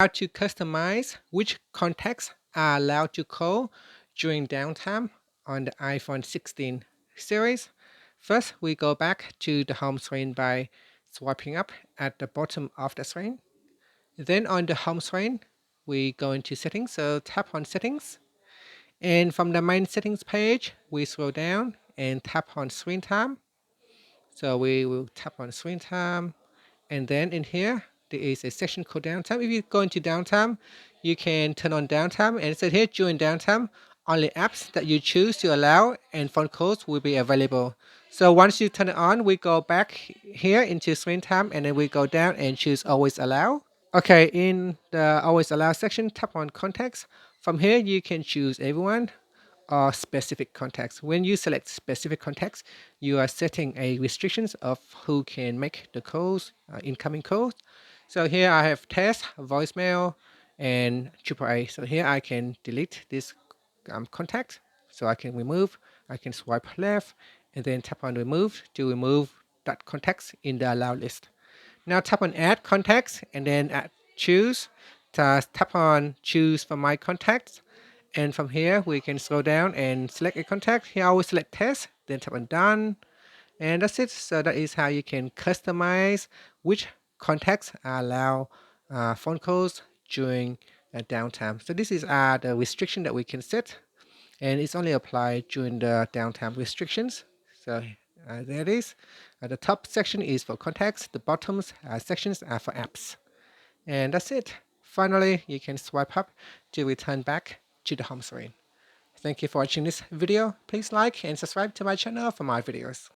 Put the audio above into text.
How to customize which contacts are allowed to call during downtime on the iPhone 16 series. First, we go back to the home screen by swiping up at the bottom of the screen. Then on the home screen, we go into settings, so tap on settings. And from the main settings page, we scroll down and tap on screen time. So we will tap on screen time, and then in here there is a section called downtime. If you go into downtime, you can turn on downtime, and it says here during downtime only apps that you choose to allow and phone calls will be available. So once you turn it on, we go back here into screen time, and then we go down and choose always allow. Okay, in the always allow section, tap on contacts. From here you can choose everyone or specific contacts. When you select specific contacts, you are setting a restrictions of who can make the calls, incoming calls. So here I have test, voicemail, and AAA. So here I can delete this contact. So I can remove, I can swipe left, and then tap on remove to remove that contacts in the allow list. Now tap on add contacts and then choose. Tap on choose from my contacts, and from here we can scroll down and select a contact. Here I will select test, then tap on done, and that's it. So that is how you can customize which contacts allow phone calls during downtime. So this is the restriction that we can set, and it's only applied during the downtime restrictions. So there it is. The top section is for contacts, the bottoms sections are for apps. And that's it. Finally, you can swipe up to return back to the home screen. Thank you for watching this video. Please like and subscribe to my channel for more videos.